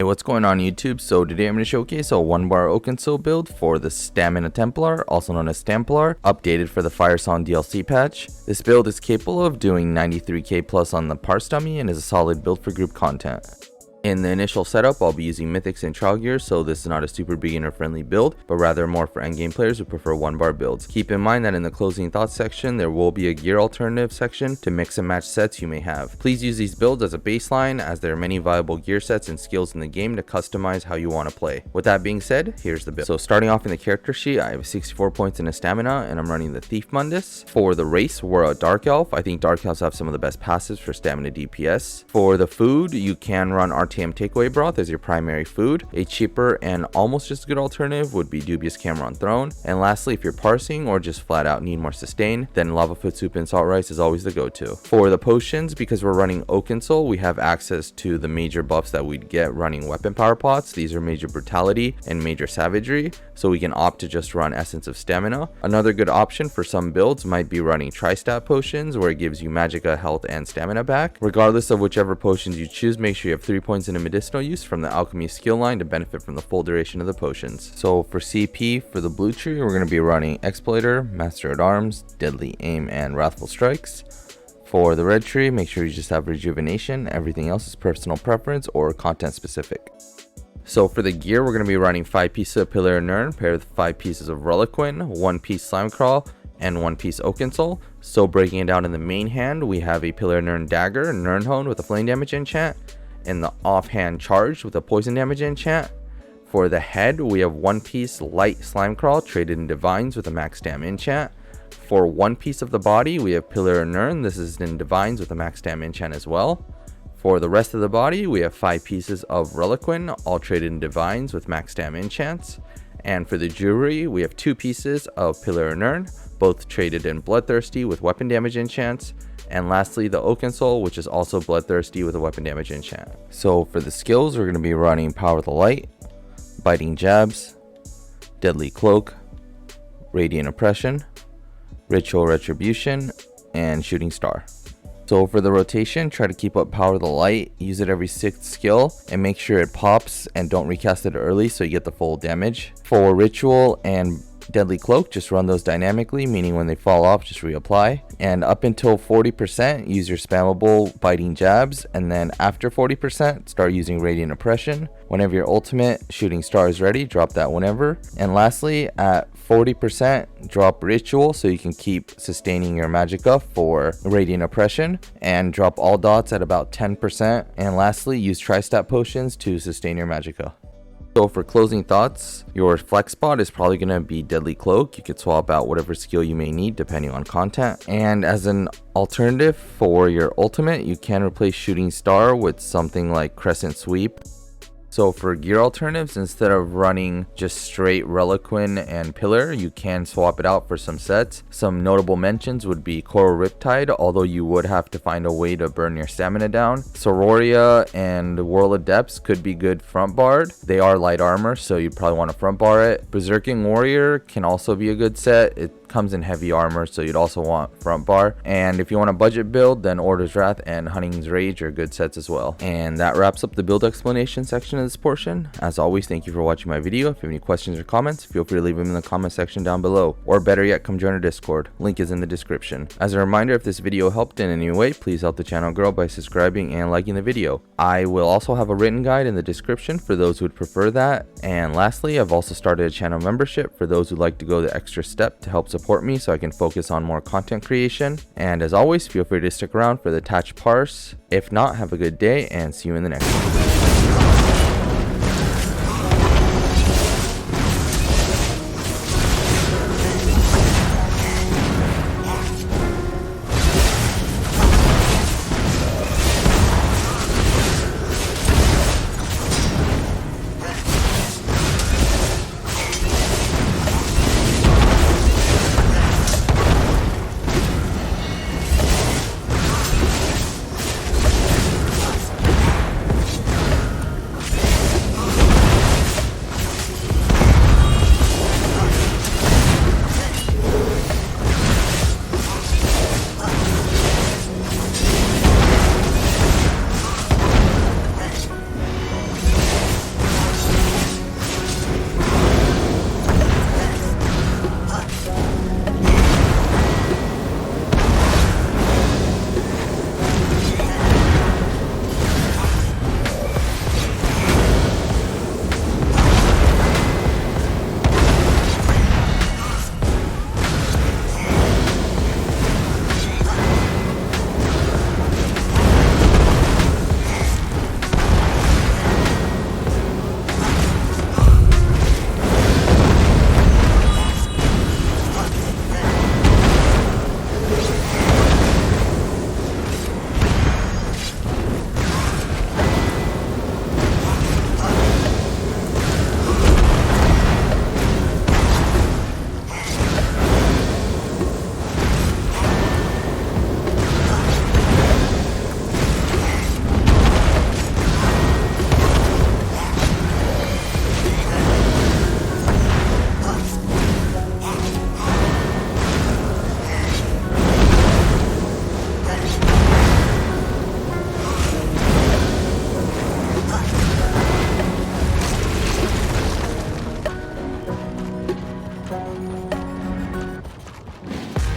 What's going on YouTube? So today I'm going to showcase a 1-bar Oakensoul build for the Stamina Templar, also known as Stamplar, updated for the Firesong DLC patch. This build is capable of doing 93k plus on the parse dummy and is a solid build for group content. In the initial setup, I'll be using mythics and trial gear, so this is not a super beginner friendly build, but rather more for endgame players who prefer 1-bar builds. Keep in mind that in the closing thoughts section, there will be a gear alternative section to mix and match sets you may have. Please use these builds as a baseline, as there are many viable gear sets and skills in the game to customize how you want to play. With that being said, here's the build. So starting off in the character sheet, I have 64 points in a stamina, and I'm running the Thief Mundus. For the race, we're a Dark Elf. I think Dark Elves have some of the best passives for stamina DPS. For the food, you can run RTM takeaway broth as your primary food. A cheaper and almost just good alternative would be Dubious Cameron Throne. And lastly, if you're parsing or just flat out need more sustain, then Lava Foot Soup and Salt Rice is always the go-to. For the potions, because we're running Oakensoul, we have access to the major buffs that we'd get running weapon power pots. These are Major Brutality and Major Savagery, so we can opt to just run Essence of Stamina. Another good option for some builds might be running Tri-Stat potions, where it gives you Magicka, health, and stamina back. Regardless of whichever potions you choose, make sure you have 3 points in a medicinal use from the alchemy skill line to benefit from the full duration of the potions. So for CP, for the blue tree, we're going to be running Exploiter, Master at Arms, Deadly Aim, and Wrathful Strikes. For the red tree, make sure you just have Rejuvenation. Everything else is personal preference or content specific. So for the gear, we're going to be running 5 pieces of Pillar and Nern paired with 5 pieces of Reliquin, 1 piece Slime Crawl, and 1 piece Oakensoul. So breaking it down in the main hand, we have a Pillar Nern Dagger, Nernhone with a flame damage enchant, and the offhand Charged with a poison damage enchant. For the head, we have 1 piece Light Slime Crawl traded in Divines with a max dam enchant. For 1 piece of the body, we have Pillar and Nern. This is in Divines with a max dam enchant as well. For the rest of the body, we have 5 pieces of Reliquin, all traded in Divines with max dam enchants. And for the jewelry, we have 2 pieces of Pillar and Nern, both traded in Bloodthirsty with weapon damage enchants. And lastly, the Oakensoul, which is also Bloodthirsty with a weapon damage enchant. So for the skills, we're going to be running Power of the Light, Biting Jabs, Deadly Cloak, Radiant Oppression, Ritual Retribution, and Shooting Star. So for the rotation, try to keep up Power of the Light, use it every 6th skill, and make sure it pops and don't recast it early so you get the full damage. For Ritual and Deadly Cloak, just run those dynamically, meaning when they fall off, just reapply. And up until 40%, use your spammable Biting Jabs, and then after 40%, start using Radiant Oppression. Whenever your ultimate Shooting Star is ready, drop that whenever. And lastly, at 40%, drop Ritual so you can keep sustaining your Magicka for Radiant Oppression, and drop all dots at about 10%. And lastly, use Tri-Stat potions to sustain your Magicka. So for closing thoughts, your flex spot is probably going to be Deadly Cloak. You could swap out whatever skill you may need depending on content. And as an alternative for your ultimate, you can replace Shooting Star with something like Crescent Sweep. So for gear alternatives, instead of running just straight Reliquin and Pillar, you can swap it out for some sets. Some notable mentions would be Coral Riptide, although you would have to find a way to burn your stamina down. Sororia and Whirl of Depths could be good front barred. They are light armor, so you'd probably want to front bar it. Berserking Warrior can also be a good set. It comes in heavy armor, so you'd also want front bar. And if you want a budget build, then Order's Wrath and Hunting's Rage are good sets as well. And that wraps up the build explanation section of this portion. As always, thank you for watching my video. If you have any questions or comments, feel free to leave them in the comment section down below, or better yet, come join our Discord. Link is in the description. As a reminder, if this video helped in any way, please help the channel grow by subscribing and liking the video. I will also have a written guide in the description for those who would prefer that. And lastly, I've also started a channel membership for those who'd like to go the extra step to help support me so I can focus on more content creation. And as always, feel free to stick around for the attached parse. If not, have a good day and see you in the next one.